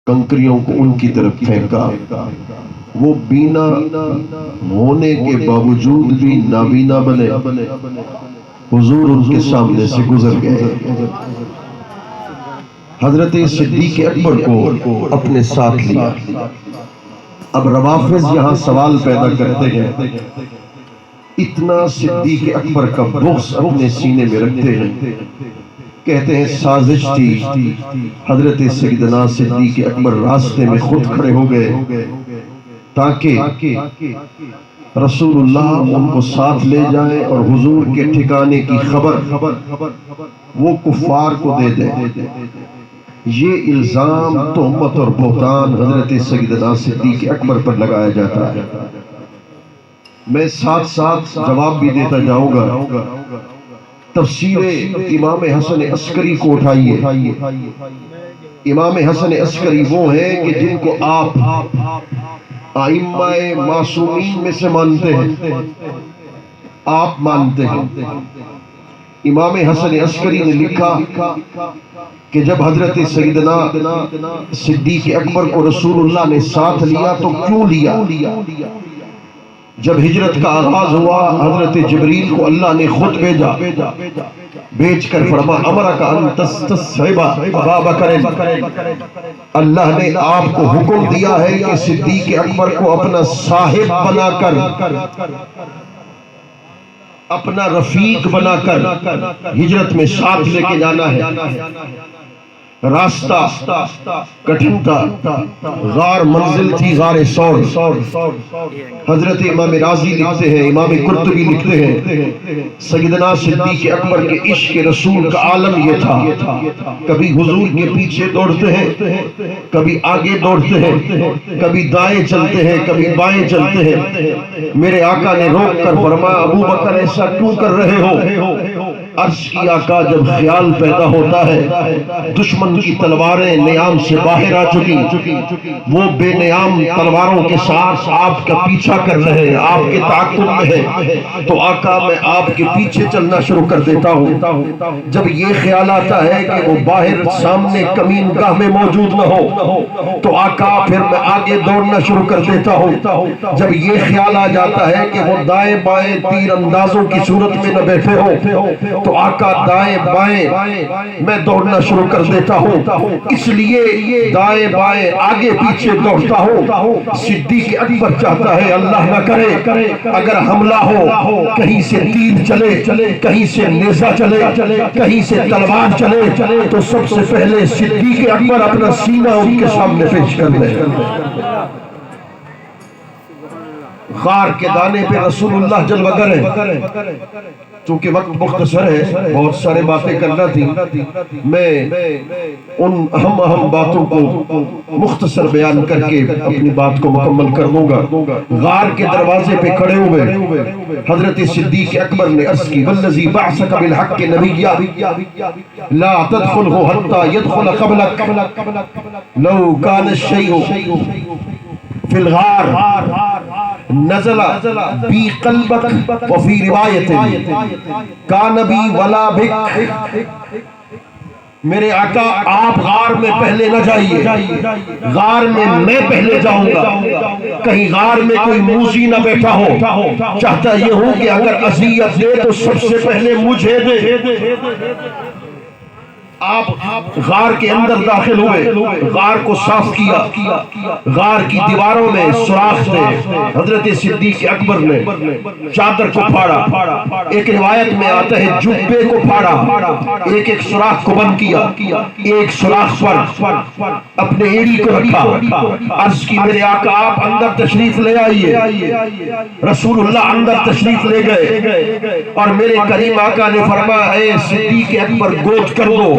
کنکریوں کو ان کی طرف پھینکا، وہ بینا ہونے کے باوجود بھی نابینا بنے، حضور ان کے سامنے سے گزر گئے۔ حضرت صدیق اکبر کو اپنے ساتھ لیا۔ اب روافض یہاں سوال پیدا کرتے ہیں، اتنا صدیق اکبر کا بغض اپنے سینے میں رکھتے ہیں، کہتے ہیں سازش تھی، حضرت سیدنا صدیق اکبر راستے میں خود کھڑے ہو گئے تاکہ رسول اللہ ان کو ساتھ لے جائیں اور حضور کے ٹھکانے کی خبر وہ کفار کو دے دیں۔ یہ الزام، تہمت اور بہتان حضرت سیدنا صدیق اکبر پر لگایا جاتا ہے۔ میں ساتھ ساتھ جواب بھی دیتا جاؤں گا۔ تفسیر امام حسن عسکری کو اٹھائیے۔ امام حسن عسکری وہ ہیں کہ جن کو آپ ائمہ معصومین میں سے مانتے ہیں، آپ مانتے ہیں۔ امام حسن عسکری نے لکھا کہ جب حضرت سیدنا صدیق اکبر کو رسول اللہ نے ساتھ لیا تو کیوں لیا؟ جب ہجرت کا آغاز ہوا، حضرت جبریل کو اللہ نے خود بھیجا، بھیج کر فرما امرک ان تستصحب ابا بکر، اللہ نے آپ کو حکم دیا ہے کہ صدیق اکبر کو اپنا صاحب بنا کر، اپنا رفیق بنا کر ہجرت میں ساتھ لے کے جانا ہے۔ راستہ کٹھن تھا، غار منزل تھی، غار ثور۔ حضرت امام راضی لکھتے ہیں، امام قرطبی لکھتے ہیں، سیدنا صدیق اکبر کے عشق رسول کا عالم یہ تھا، کبھی حضور کے پیچھے دوڑتے ہیں، کبھی آگے دوڑتے ہیں، کبھی دائیں چلتے ہیں، کبھی بائیں چلتے ہیں۔ میرے آقا نے روک کر فرمایا ابو بکر ایسا کیوں کر رہے ہو؟ عرض کی آقا جب خیال پیدا ہوتا ہے دشمن کی تلواریں نیام سے باہر آ چکی، وہ بے نیام تلواروں کے ساتھ آپ کا پیچھا کر رہے ہیں، آپ کے تعاقب میں ہے، تو آقا میں آپ کے پیچھے چلنا شروع کر دیتا ہوں۔ جب یہ خیال آتا ہے کہ وہ باہر سامنے کمین گاہ میں موجود نہ ہو تو آقا پھر میں آگے دوڑنا شروع کر دیتا ہوں۔ جب یہ خیال آ جاتا ہے کہ وہ دائیں بائیں تیر اندازوں کی صورت میں نہ بیٹھے ہو تو آقا دائیں بائیں میں دوڑنا شروع کر دیتا ہوں، اس لیے دائیں بائیں آگے پیچھے دوڑتا ہوں۔ صدیق اکبر چاہتا ہے اللہ نہ کرے اگر حملہ ہو، کہیں سے تیر چلے، کہیں سے نیزہ چلے، کہیں سے تلوار چلے، تو سب سے پہلے صدیق اکبر اپنا سینہ ان کے سامنے پیش کر دے۔ غار کے دانے پہ رسول اللہ جلوہ گر ہے۔ چونکہ وقت مختصر ہے، بہت سارے باتیں کرنا تھی، میں ان اہم باتوں کو مختصر بیان کر کے اپنی بات کو مکمل کر دوں گا۔ غار کے دروازے پہ کھڑے ہوئے حضرت صدیق اکبر نے عرض کی والذی بعثک بالحق نبیا لا تدخلہ حتی یدخل قبلک لو کان الشیء فی الغار نزل بی قلبک وفی روایت کان بی ولا بک۔ میرے آقا آپ غار میں پہلے نہ جائیے، غار میں پہلے جاؤں گا، کہیں غار میں کوئی موذی نہ بیٹھا ہو، چاہتا یہ ہوں کہ اگر اذیت دے تو سب سے پہلے مجھے دے۔ آپ غار کے اندر داخل ہوئے، غار کو صاف کیا، غار کی دیواروں میں سوراخ تھے، حضرت صدیق اکبر نے چادر کو پھاڑا، ایک روایت میں آتا ہے جبے کو پھاڑا، ایک سوراخ کو بند کیا، ایک سوراخ پر اپنے ایڑی کو رکھا، عرض کی میرے آقا آپ اندر تشریف لے آئیے۔ رسول اللہ اندر تشریف لے گئے اور میرے کریم آقا نے فرمایا اے صدیق اکبر گود کر دو۔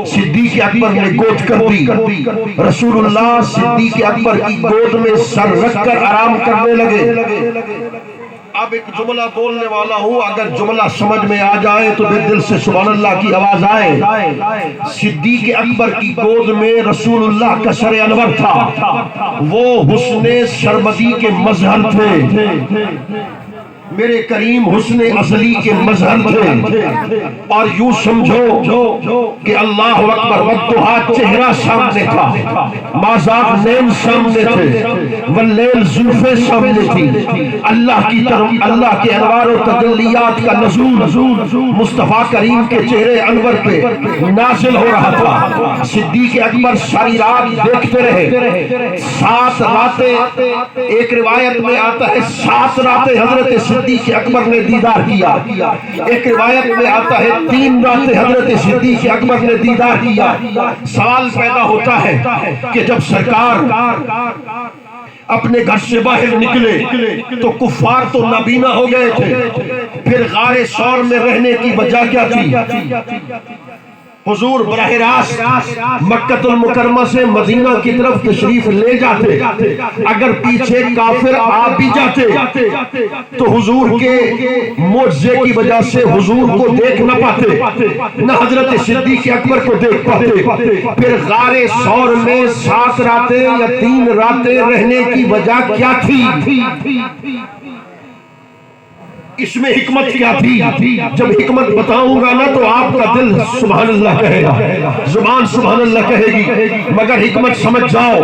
صدیق اکبر نے گود کر دی، رسول اللہ صدیق اکبر کی گود میں سر رکھ کر آرام کرنے لگے۔ اب ایک جملہ بولنے والا ہوں، اگر جملہ سمجھ میں آ جائے تو بے دل سے سبحان اللہ کی آواز آئے۔ صدیق اکبر کی گود میں رسول اللہ کا سر انور تھا، وہ حسن سرمدی کے مظہر تھے۔ میرے کریم حسن ازلی کے مظہر تھے، اور یوں سمجھو کہ اللہ اکبر والضحیٰ چہرہ سامنے تھا، مازاق نین سامنے تھے، واللیل زلفیں سامنے تھی، اللہ کی طرف اللہ کے انوار و تجلیات کا نزول مصطفیٰ کریم کے چہرے انور پہ نازل ہو رہا تھا۔ صدیق اکبر ساری رات دیکھتے رہے، 7 راتیں، ایک روایت میں آتا ہے 7 راتیں حضرت صدیق اکبر نے دیدار کیا، ایک روایت میں آتا ہے 3 راتیں حضرت صدیق اکبر نے دیدار کیا۔ سوال پیدا ہوتا ہے کہ جب سرکار اپنے گھر سے باہر نکلے تو کفار تو نابینا ہو گئے تھے، پھر غار ثور میں رہنے کی وجہ کیا تھی؟ حضور براہ راست مکہ المکرمہ سے مدینہ کی طرف تشریف لے جاتے، اگر پیچھے کافر آ بھی جاتے تو حضور کے معجزے کی وجہ سے حضور کو دیکھ نہ پاتے، نہ حضرت صدیق اکبر کو دیکھ پاتے۔ پھر غار ثور میں 7 راتیں یا 3 راتیں رہنے کی وجہ کیا تھی؟ اس میں حکمت کیا تھی؟ جب حکمت بتاؤں گا نا تو آپ کا دل سبحان اللہ کہے گا، زبان سبحان اللہ کہے گی، مگر حکمت سمجھ جاؤ۔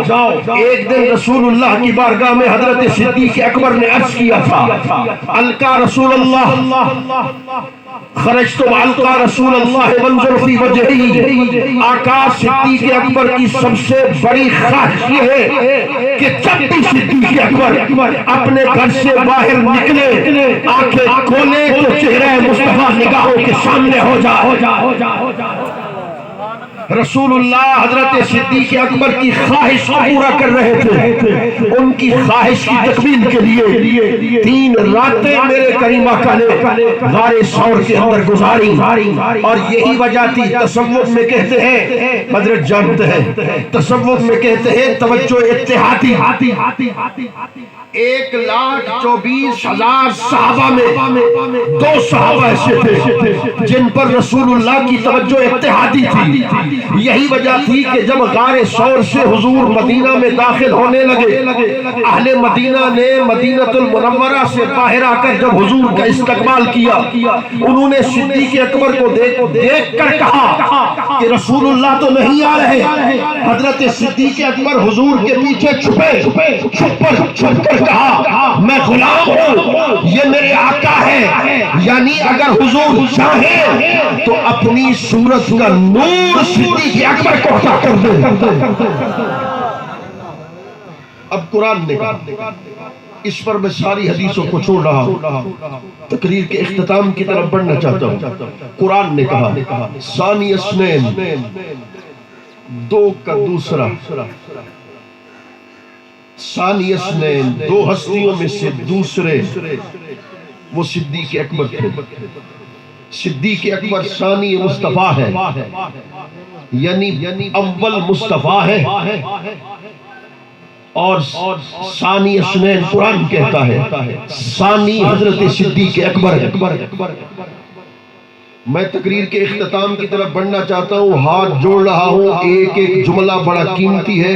ایک دن رسول اللہ کی بارگاہ میں حضرت صدیق اکبر نے عرض کیا تھا، القا رسول اللہ خرجت القا رسول اللہ وانظر فی وجہی۔ آقا صدیق اکبر کی سب سے بڑی خواہش یہ ہے کہ جب بھی صدیق اکبر اپنے گھر سے باہر نکلے، آنکھیں کھولے تو چہرہ مصطفیٰ نگاہوں کے سامنے ہو جائے۔ رسول اللہ حضرت صدیق اکبر کی خواہش کو پورا کر رہے تھے، ان کی خواہش کی تکمیل کے لیے 3 راتیں میرے کریم آقا نے غار ثور کے اندر گزاری، اور یہی وجہ تھی۔ تصوف میں کہتے ہیں، حضرت جانتے ہیں، تصوف میں کہتے ہیں توجہ اتحادی، 1,24,000 صحابہ میں 2 صحابہ ایسے تھے جن پر رسول اللہ کی توجہ اتحادی تھی۔ یہی وجہ تھی کہ جب غار ثور سے حضور مدینہ میں داخل ہونے لگے، اہل مدینہ نے مدینہ المنورہ سے باہر آ کر جب حضور کا استقبال کیا، انہوں نے صدیق اکبر کو دیکھ کر کہا کہ رسول اللہ تو نہیں آ رہے۔ حضرت صدیق اکبر حضور کے پیچھے چھپ کر کہا، میں غلام ہوں، یہ میرے آقا ہے، یعنی اگر حضور چاہیں تو اپنی صورت کا نور صدیق اکبر کو عطا کر دے۔ اب قرآن نے کہا، اس پر میں ساری حدیثوں کو چھوڑ رہا ہوں، تقریر کے اختتام کی طرف بڑھنا چاہتا ہوں۔ قرآن نے کہا ثانی اثنین، 2 کا دوسرا، ثانی اثنین 2 ہستیوں میں سے دوسرے وہ صدیق اکبر تھے۔ صدیق اکبر ثانی مصطفیٰ ہے، یعنی اول مصطفیٰ ہے، اور ثانی اثنین قرآن کہتا ہے ثانی حضرت صدیق اکبر۔ میں تقریر کے اختتام کی طرف بڑھنا چاہتا ہوں، ہاتھ جوڑ رہا ہوں، ایک جملہ بڑا قیمتی ہے،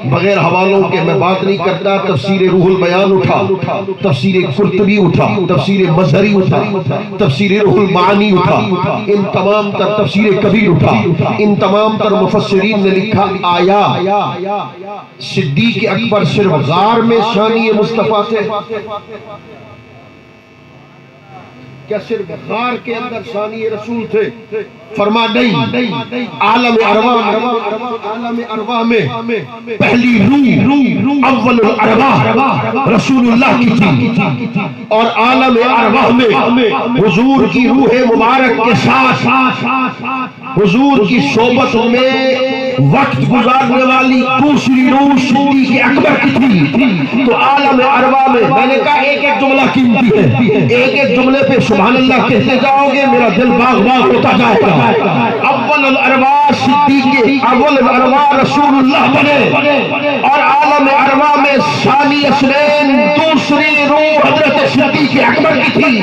بغیر حوالوں کے میں بات نہیں کرتا۔ تفسیر روح البیان اٹھا، تفسیر قرطبی اٹھا، تفسیر مظہری اٹھا، تفسیر روح المعانی اٹھا، ان تمام تر تفسیر کبیر اٹھا، ان تمام تر مفسرین نے لکھا آیا صدیق اکبر صرف غار میں ثانی مصطفیٰ تھے؟ کیا صرف غار کے اندر ثانی رسول تھے؟ فرما نہیں، عالم ارواح میں پہلی روح اول الارواح رسول اللہ کی تھی، اور عالم ارواح میں حضور کی روح مبارک کے ساتھ حضور کی صحبت میں وقت گزارنے والی دوسری روح صدیق اکبر کی تھی۔ تو عالم ارواح میں نے کہا ایک جملہ قیمتی ہے، ایک جملے پہ سبحان اللہ کہتے جاؤ گے میرا دل باغ باغ ہوتا جائے گا۔ اول الارواح صدیق، اول الارواح رسول اللہ بنے، اور عالم ارواح میں ثانی اثنین دوسری روح حضرت صدیق اکبر کی تھی۔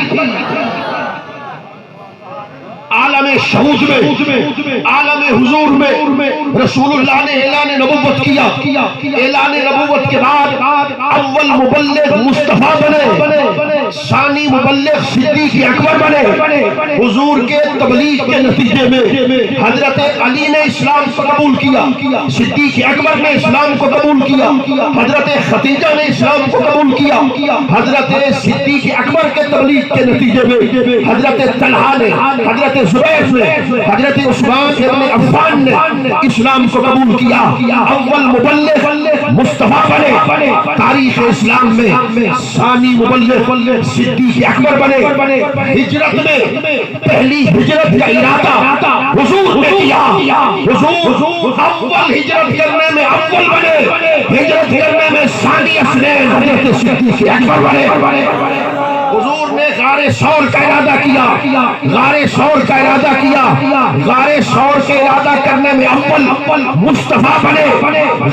عالم شہود میں، عالم حضور میں رسول اللہ نے اعلان نبوت کیا۔ اعلان نبوت کے بعد اول مبلغ مصطفیٰ بنے، ثانی مبلغ صدیق اکبر بنے۔ حضور کے تبلیغ کے نتیجے میں حضرت علی نے اسلام کو قبول کیا، صدیق اکبر نے اسلام کو قبول کیا، حضرت خدیجہ نے اسلام کو قبول کیا۔ حضرت صدیق اکبر کے تبلیغ کے نتیجے میں حضرت طلحہ نے، حضرت زبیر نے، حضرت عثمان ابن عفان نے اسلام کو قبول کیا۔ اول مبلغ مصطفیٰ بنے تاریخ اسلام میں، ثانی مبلغ صدیق اکبر بنے۔ ہجرت میں پہلی ہجرت کا ارادہ حضور نے کیا۔ حضور اول ہجرت کرنے میں اول بنے، ہجرت کرنے میں ثانی اثنین حضرت صدیق اکبر بنے۔ حضور نے غار ثور کا ارادہ کیا، غار ثور کا ارادہ کیا، غار ثور کے ارادہ کرنے میں اول مصطفیٰ بنے۔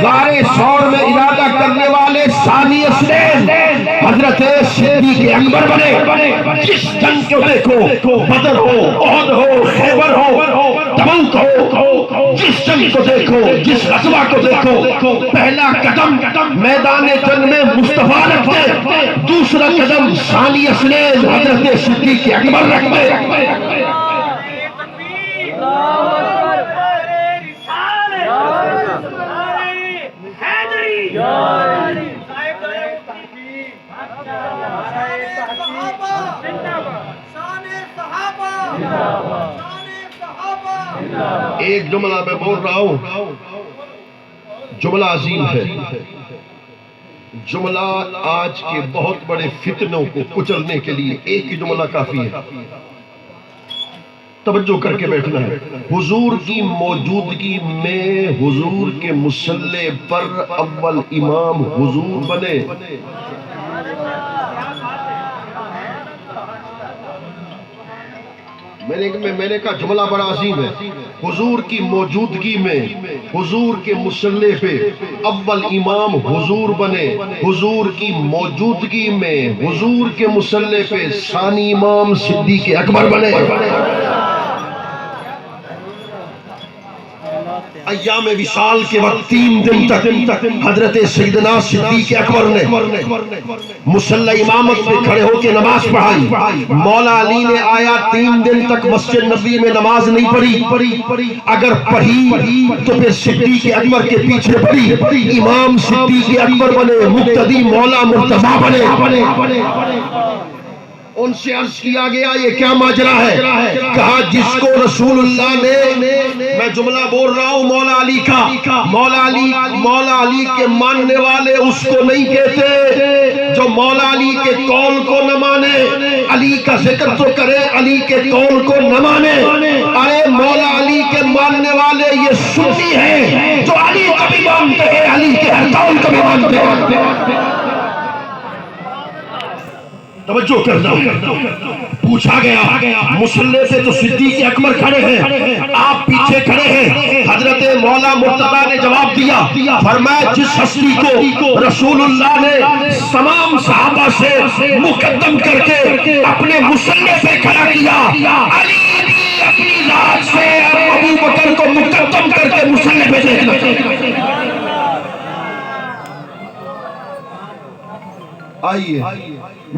غار ثور میں ارادہ کرنے والے ثانی اثنین حضرت صدیق اکبر بنے۔ جس جنگ کو دیکھو، بدر ہو، احد ہو، خیبر ہو، تبوک ہو، جس جنگ کو دیکھو، جس غزوہ کو دیکھو، پہلا قدم میدان جنگ میں مصطفیٰ رکھتے، دوسرا قدم ثانی اثنین حضرت صدیق اکبر رکھتے۔ ایک جملہ میں بول رہا ہوں، جملہ عظیم ہے، جملہ آج کے بہت بڑے فتنوں کو کچلنے کے لیے ایک ہی جملہ کافی ہے، توجہ کر کے بیٹھنا ہے۔ حضور کی موجودگی میں حضور کے مصلی پر اول امام حضور بنے۔ میں نے کہا جملہ بڑا عظیم ہے۔ حضور کی موجودگی میں حضور کے مصلی پہ اول امام حضور بنے، حضور کی موجودگی میں حضور کے مصلی پہ ثانی امام صدیق اکبر بنے۔ ایام وصال کے وقت 3 دن تک حضرت سیدنا صدیق اکبر نے مصلی امامت میں کھڑے ہو کے نماز پڑھائی۔ مولا علی نے آیا 3 دن تک مسجد نبوی میں نماز نہیں پڑھی، اگر پڑھی تو پھر صدیق اکبر کے پیچھے پڑھی۔ امام صدیق اکبر بنے، مقتدی مولا مرتضیٰ بنے۔ ان سے عرض کیا گیا یہ کیا ماجرا ہے؟ کہا جس کو رسول اللہ نے، میں جملہ بول رہا ہوں مولا علی کا، مولا علی کے ماننے والے اس کو نہیں کہتے جو مولا علی کے قول کو نہ مانے۔ علی کا ذکر تو کرے، علی کے قول کو نہ مانے۔ ارے مولا علی کے ماننے والے یہ سنی ہیں جو علی کو بھی مانتے ہیں، علی کے ہر قول کو بھی مانتے ہیں۔ توجہ کرنا، پوچھا گیا مصلی پہ تو صدیق اکبر کھڑے ہیں، آپ پیچھے کھڑے ہیں۔ حضرت مولا مرتضیٰ نے جواب دیا، فرمایا جس ہستی کو رسول اللہ نے تمام صحابہ سے مقدم کر کے اپنے مصلی پہ کھڑا کیا، علی بھی اپنی ذات سے ابو بکر کو مقدم کر کے مصلی پہ دیکھنا۔ آئیے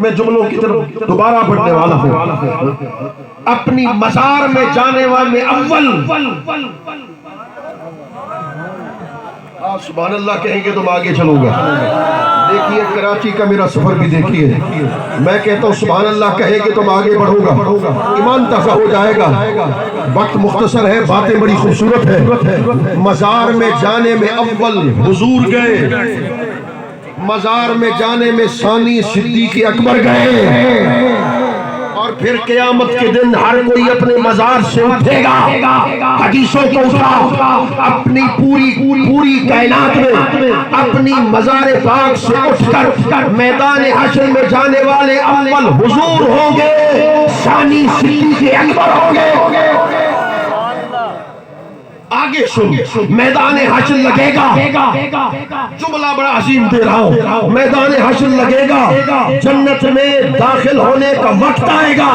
میں جملوں کی طرف دوبارہ بڑھنے والا ہوں۔ اپنی مزار میں جانے والے اول، آپ سبحان اللہ کہیں گے تو میں آگے چلوں گا۔ دیکھیے کراچی کا میرا سفر بھی دیکھیے، میں کہتا ہوں سبحان اللہ کہیں گے تو میں آگے بڑھوں گا، ایمان تازہ ہو جائے گا۔ وقت مختصر ہے، باتیں بڑی خوبصورت ہے۔ مزار میں جانے میں اول حضور گئے، مزار میں جانے میں ثانی صدیق اکبر گئے، اور پھر قیامت کے دن ہر کوئی اپنے مزار سے اٹھے گا۔ حدیثوں کو اٹھا، اپنی پوری کائنات میں اپنی مزار پاک سے اٹھ کر میدان حشر میں جانے والے اول حضور ہوں گے، ثانی صدیق اکبر ہوں گے۔ آگے سن، میدان حشر لگے گا، جملہ بڑا عظیم دے رہا ہوں، میدان حشر لگے گا، جنت میں داخل ہونے کا وقت آئے گا،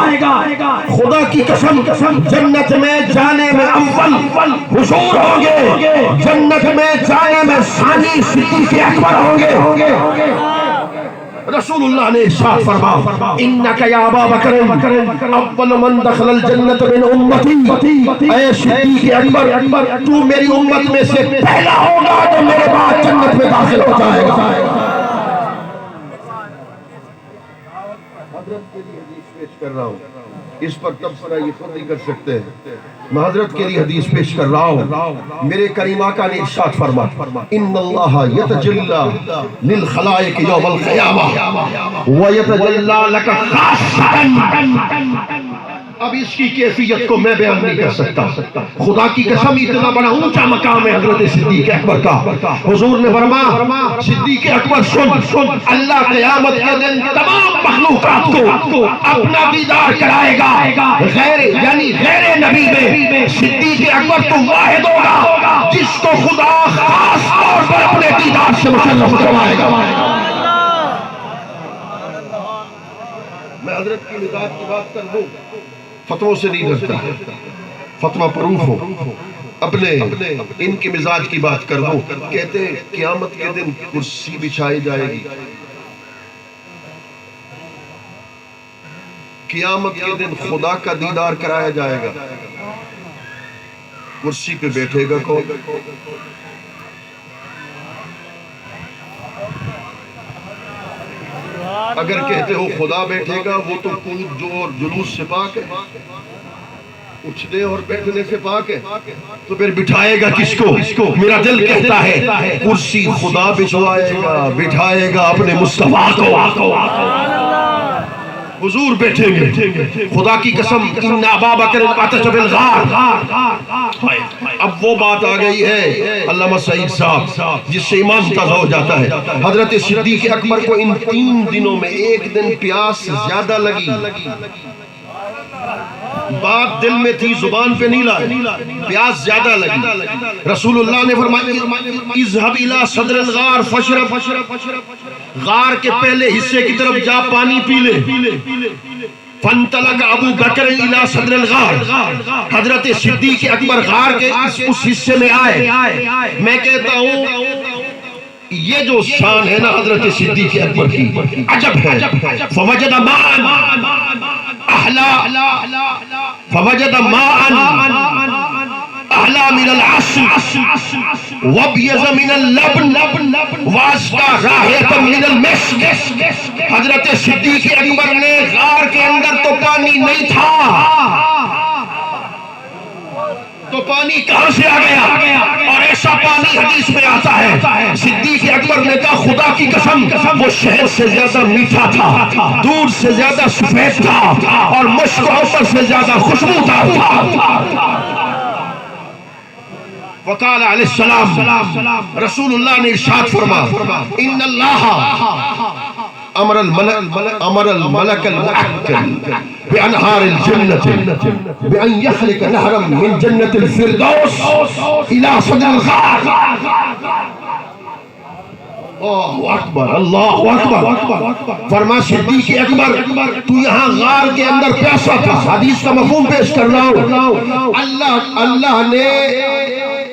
خدا کی قسم جنت میں جانے میں اول حضور ہوں گے، جنت میں جانے میں ثانی صدیق اکبر ہوں گے۔ رسول اللہ نے ارشاد فرمایا انک یا ابا بکر اول من دخل الجنت من امتی، اے صدیق اکبر تو میری امت میں سے پہلا ہوگا جو میرے بعد جنت میں داخل ہو جائے گا۔ حضرت کے لیے حدیث پیش کر رہا ہوں، اس پر تبصرہ یہ خود نہیں کر سکتے، میں حضرت کے لیے حدیث پیش کر رہا ہوں۔ میرے کریم آقا نے ارشاد فرمایا ان اللہ یتجلی للخلائق یوم القیامہ ویتجلی لک خاصۃ۔ اب اس کی کیفیت کو میں بیان نہیں کر سکتا، خدا کی قسم اتنا بڑا اونچا مقام ہے حضرت صدیق اکبر کا۔ حضور نے فرمایا صدیق اکبر سن، اللہ قیامت کے دن تمام مخلوقات کو اپنا دیدار کرائے گا، غیر نبی میں صدیق اکبر تو واحد ہوگا جس کو خدا خاص طور پر اپنے دیدار سے مشرف کروائے گا۔ میں حضرت کی مزاج کی بات کر دوں، فتووں سے نہیں ڈرتا، فتوہ پروف ہو، اپنے ان کے مزاج کی بات کر دوں، کہتے ہیں قیامت کے دن کرسی بچھائی جائے گی، قیامت کے دن خدا کا دیدار کرایا جائے گا، کرسی پہ بیٹھے گا کون؟ اگر کہتے ہو خدا بیٹھے گا وہ تو کود جو اور جلوس سے پاک ہے، اٹھنے اور بیٹھنے سے پاک ہے، تو پھر بٹھائے گا کس کو؟ میرا دل کہتا ہے کرسی خدا بٹھائے گا اپنے مصطفیٰ کو، حضور بیٹھیں گے، خدا کی قسم ان ابا بکر عطش بالغار۔ اب وہ بات آ گئی ہے علامہ سعید صاحب جس سے ایمان تازہ ہو جاتا ہے، حضرت صدیق اکبر کو ان 3 دنوں میں ایک دن پیاس زیادہ لگی، بات دل میں تھی زبان پہ نہیں لائی، پیاس زیادہ لگی، رسول اللہ نے فرمایا اذهب الى صدر الغار فاشرب، غار کے پہلے حصے کی طرف جا پانی پی لے۔ فانطلق ابو بکر الى صدر الغار، حضرت صدیق اکبر غار کے اس حصے میں آئے۔ میں کہتا ہوں یہ جو شان ہے نا حضرت صدیق اکبر کی عجب ہے۔ فوجد ماء احلا، فوجد ماء احلا من العسل وابیض من اللبن واسقى رائحۃ من المسک۔ حضرت صدیق اکبر نے غار کے اندر تو پانی نہیں تھا، تو پانی کہاں سے آ گیا؟ اور ایسا پانی حدیث میں آتا ہے صدیق اکبر نے کہا خدا کی قسم وہ شہد سے زیادہ میٹھا تھا، دودھ سے زیادہ سفید تھا، اور مشک و عطر سے زیادہ خوشبودار تھا۔ وقال علیہ السلام، رسول اللہ نے ارشاد فرمایا ان اللہ امر الملک المعکل بانہار الجنت بان یخلق نہرا من جنت الفردوس الى صدر الغار۔ اللہ اکبر، اللہ اکبر۔ فرما صدیق اکبر تو یہاں غار کے اندر پیاسا تھا، حدیث کا مفہوم پیش کر رہا ہوں،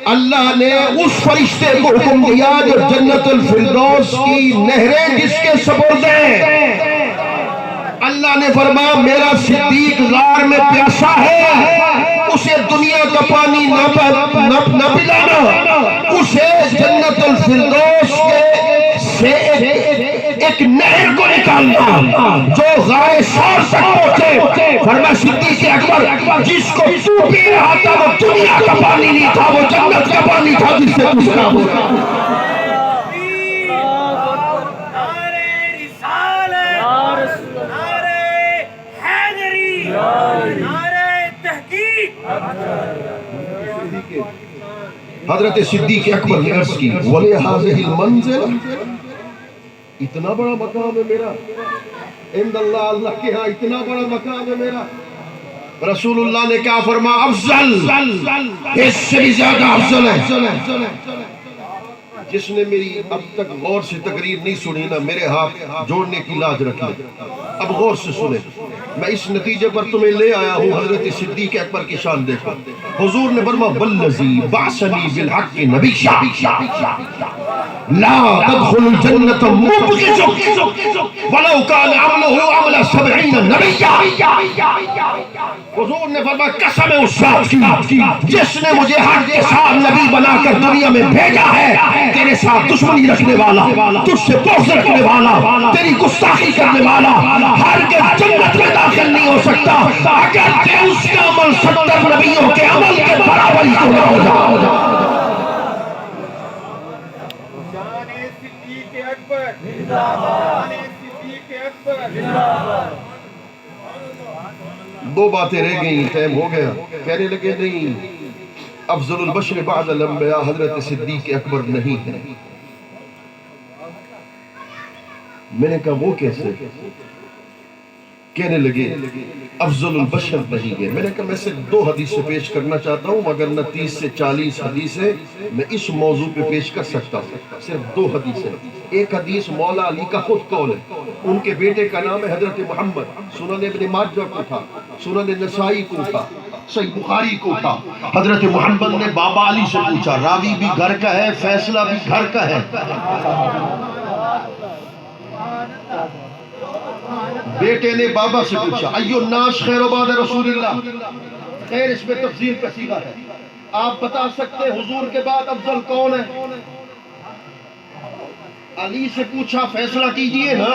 اللہ نے اس فرشتے کو حکم دیا جو جنت الفردوس کی نہریں جس کے سپرد ہیں، اللہ نے فرمایا میرا صدیق غار میں پیاسا ہے، اسے دنیا کا پانی نہ پلانا، اسے جنت الفردوس سے ایک نہر کو نکالنا جو غار سور تک پہنچے۔ فرمایا صدیق اکبر جس کو تو پی رہا تھا وہ دنیا کا پانی نہیں تھا، وہ جنت کا پانی تھا جس سے تو خراب ہو گیا۔ حضرت صدیق اکبر نے عرض کی وَلِهَذِهِ الْمَنْزِلَ، اتنا بڑا مقام ہے میرا عند اللہ، اللہ کے ہاں اتنا بڑا مقام ہے میرا، رسول اللہ نے کیا فرمایا؟ افضل، اس سے بھی زیادہ افضل ہے۔ جس نے میری اب تک غور سے تقریر نہیں سنی نا، میرے ہاتھ جوڑنے کی لاج رکھ لے، اب غور سے سنیں۔ میں اس نتیجے پر تمہیں لے آیا ہوں، حضرت صدیق اکبر کی شان دیکھو۔ حضور نے فرمایا والذی بعثنی بالحق نبیا لا تدخل الجنة مبغض ولو كان عمله عمل 70 نبیا۔ حضور نے فرمایا قسم ہے اس ذات کی جس نے مجھے حق کے ساتھ نبی بنا کر دنیا میں بھیجا ہے، تیرے ساتھ دشمنی رکھنے والا، تجھ سے بغض رکھنے والا، تیری گستاخی کرنے والا ہرگز جنت میں داخل نہیں ہو سکتا اگر کہ اس کا عمل 70 نبیوں کے عمل کے برابر ہی کیوں نہ ہو جائے۔ دو باتیں رہ گئیں، ٹائم ہو گیا۔ کہنے لگے نہیں، افضل البشر بعد الانبیاء حضرت صدیق اکبر نہیں ہے۔ میں نے کہا وہ کیسے؟ کہنے لگے افضل البشر نہیں ہے۔ میں نے کہا میں صرف 2 حدیثیں پیش کرنا چاہتا ہوں، مگر نہ 30 سے 40 حدیثیں میں اس موضوع پہ پیش کر سکتا ہوں، صرف 2 حدیثیں۔ ایک حدیث مولا علی کا خود قول ہے، ان کے بیٹے کا نام ہے حضرت محمد، سنن ابن ماجہ کو تھا، سنن نسائی کو تھا، صحیح بخاری کو تھا۔ حضرت محمد نے بابا علی سے پوچھا، راوی بھی گھر کا ہے، فیصلہ بھی گھر کا ہے۔ بیٹے نے بابا سے پوچھا ایو الناس خیر بعد رسول اللہ، خیر اس میں تفضیل کا صیغہ ہے، آپ بتا سکتے حضور کے بعد افضل کون ہے؟ علی سے پوچھا فیصلہ کیجئے نا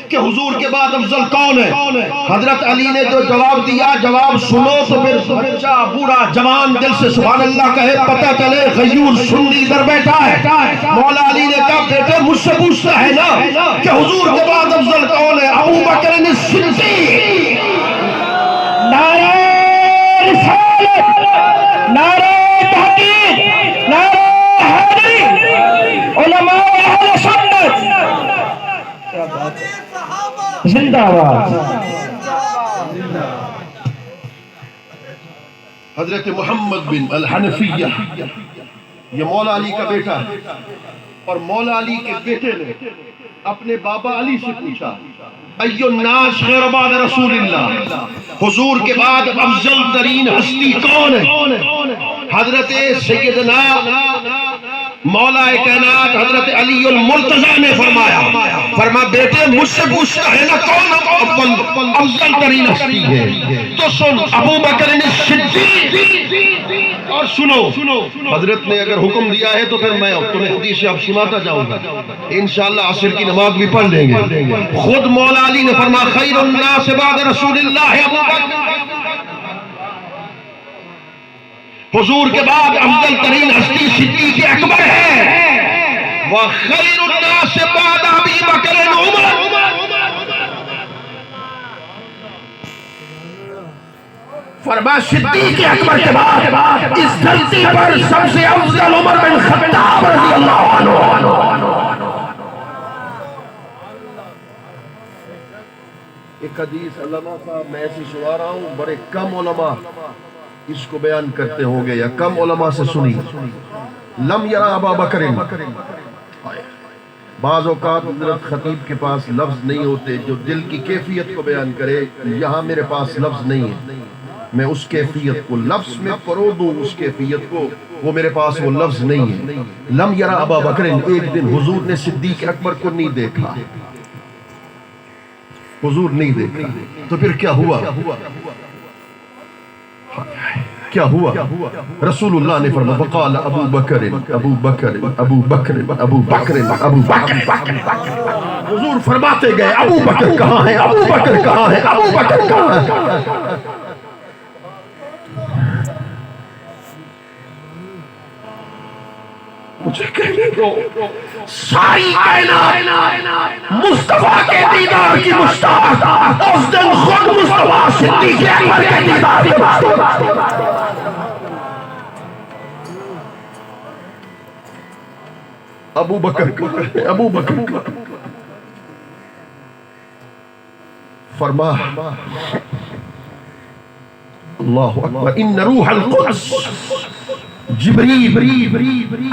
کہ حضور کے بعد افضل کون ہے؟ حضرت علی نے جو جواب دیا، جواب سنو تو پھر بچہ بوڑھا جوان دل سے سبحان اللہ کہے، پتہ چلے غیور سنی ادھر بیٹھا ہے۔ مولا علی نے کہا بیٹے مجھ سے پوچھتا ہے نا کہ حضور کے بعد افضل کون ہے؟ ابو بکر الصدیق۔ نعرہ رسالت، نعرہ تحقیق، نعرہ حیدری، علماء اہل سنت زندہ باد۔ حضرت محمد بن الحنفیہ یہ مولا علی کا بیٹا ہے، اور مولا علی کے بیٹے نے اپنے بابا علی سے پوچھا ایو الناس خیر بعد رسول اللہ، حضور کے بعد افضل ترین ہستی کون ہے؟ حضرت سیدنا مولا کائنات حضرت علی المرتضی نے فرمایا بیٹے مجھ سے پوچھتا ہے نا کون افضل ترین ہستی ہے؟ تو سن ابو بکر صدیق، اور سنو حضرت نے اگر حکم دیا ہے تو پھر میں تمہیں حدیث اب سناتا جاؤں گا، انشاءاللہ عصر کی نماز بھی پڑھ لیں گے۔ خود مولا علی نے فرمایا خیر الناس بعد رسول اللہ ابو بکر، حضور کے بعد افضل ترین ہستی صدیق اکبر ہے، وخیر الناس بعد ابی بکر عمر۔ فرمایا صدیق اکبر کے بعد اس دھرتی پر سب سے افضل عمر بن خطاب رضی اللہ عنہ۔ ایک حدیث علماء صاحب میں ایسی سنا رہا ہوں، بڑے کم علماء اس کو بیان کرتے ہوں گے یا کم علماء سے سنی۔ لم یرا ابا بکر، بعض اوقات حضرت خطیب کے پاس لفظ نہیں ہوتے جو دل کی کیفیت کو بیان کرے، یہاں میرے پاس لفظ نہیں ہے، میں اس کیفیت کو لفظ میں پرو دوں، اس کیفیت کو، وہ میرے پاس وہ لفظ نہیں ہے۔ لم یرا ابا بکر، ایک دن حضور نے صدیق اکبر کو نہیں دیکھا، حضور نہیں دیکھا، تو پھر کیا ہوا؟ کیا ہوا؟ رسول اللہ نے فرمایا وقال ابو بکر ابو بکر ابو بکر ابو بکر ابو بکر، حضور فرماتے گئے ابو بکر کہاں ہے، ابو بکر کہاں ہے، ابو بکر کہاں ہے۔ مجھے کہنے دو، ساری کائنات مصطفیٰ کے دیدار کی مشتاق، اس دن خود مصطفیٰ صدیق اکبر کے دیدار کی مشتاق۔ ابو بکر ابو بکر فرما اللہ اکبر ان روح القدس جبریل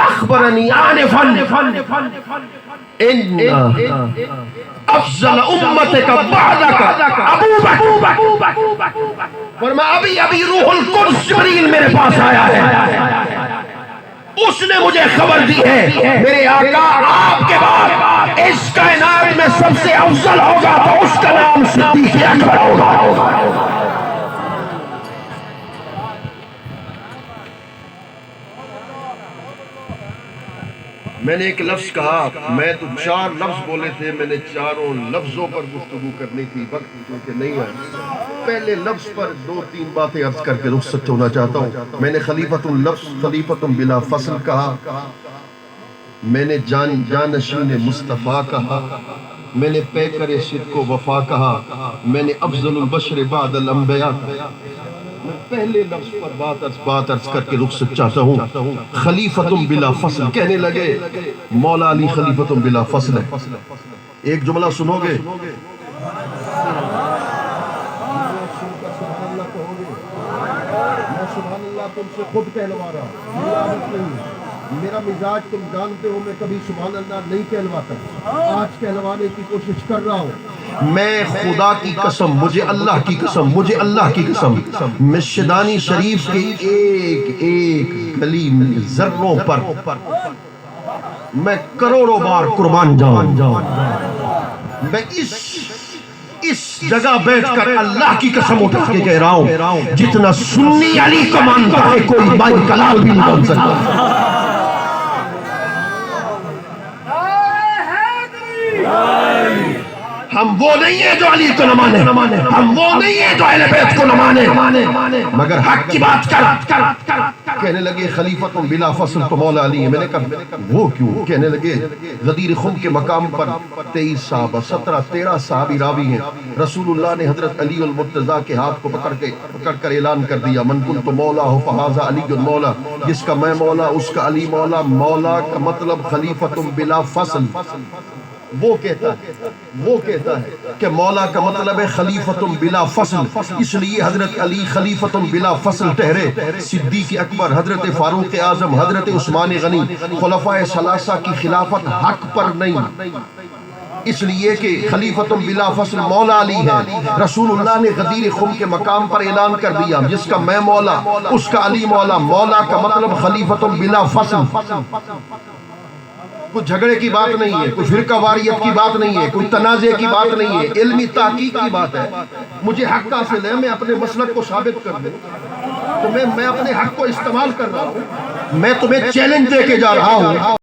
اخبرنی آنفا ان افضل امتک بعدک ابو بکر، فرمایا ابھی روح القدس جبریل میرے پاس آیا ہے، اس نے مجھے خبر دی ہے میرے آقا آپ کے بعد اس کائنات میں سب سے افضل ہوگا تو اس کا نام صدیق اکبر ہوگا۔ میں نے ایک لفظ کہا، میں تو 4 لفظ بولے تھے، میں نے 4 لفظوں پر گفتگو کرنی تھی، وقت کیونکہ نہیں ہے۔ پہلے لفظ پر 2-3 باتیں عرض کر کے رخصت ہونا چاہتا ہوں۔ میں نے خلیفۃ اللفظ خلیفۃ بلا فصل کہا، میں نے جانشین مصطفیٰ کہا، میں نے پیکر صدق و وفا کہا، میں نے افضل البشر بعد الانبیاء کہا۔ میں پہلے لفظ پر بات عرض کر کے رخصت چاہتا ہوں۔ خلیفۃ بلا فصل کہنے لگے، مولا علی خلیفۃ بلا فصل ہے۔ ایک جملہ سنو گے؟ میں سبحان اللہ تم سے خود کہلوا رہا ہوں، میرا مزاج تم جانتے ہو، میں کبھی سبحان اللہ نہیں کہلواتا، آج کہلوانے کی کوشش کر رہا ہوں۔ میں خدا کی قسم، مجھے اللہ کی قسم، مجھے اللہ کی قسم، مشدانی شریف کے ایک ایک گلی ذروں پر میں کروڑوں بار قربان جاؤں۔ میں اس جگہ بیٹھ کر اللہ کی قسم اٹھا کے کہہ رہا ہوں، جتنا سنی علی کو مانتا ہے کوئی بھائی کلال بھی نہیں مان سکتا۔ ہم وہ نہیں ہیں جو علی کو نہ مانے، ہم وہ نہیں ہیں جو اہل بیت کو نہ مانے، مگر حق کی بات کر۔ کہنے لگے خلیفۃ بلا فصل تو مولا علی ہے۔ میں نے کہا وہ کیوں؟ کہنے لگے غدیر خم کے مقام پر 23 صحابہ 13 صحابی راوی ہیں، رسول اللہ نے حضرت علی المرتضیٰ کے ہاتھ کو پکڑ کر اعلان کر دیا، من کنت مولا ہو فہذا علی مولا، جس کا میں مولا اس کا علی مولا۔ مولا کا مطلب خلیفۃ بلا فصل، وہ کہتا ہے کہ مولا کا مطلب ہے خلیفۃ بلا فصل، اس لیے حضرت علی خلیفۃ بلا فصل ٹھہرے۔ صدیق اکبر، حضرت فاروق اعظم، حضرت عثمان غنی، خلفائے ثلاثہ کی خلافت حق پر نہیں، اس لیے کہ خلیفۃ بلا فصل مولا علی ہے۔ رسول اللہ نے غدیر خم کے مقام پر اعلان کر دیا، جس کا میں مولا اس کا علی مولا۔ مولا کا مطلب خلیفۃ بلا فصل۔ کوئی جھگڑے کی بات نہیں ہے، کوئی فرقہ واریت کی بات نہیں ہے، کوئی تنازع کی بات نہیں ہے، علمی تحقیق کی بات ہے۔ مجھے حق حاصل ہے، میں اپنے مسلک کو ثابت کر دوں تو میں اپنے حق کو استعمال کر رہا ہوں۔ میں تمہیں چیلنج دے کے جا رہا ہوں۔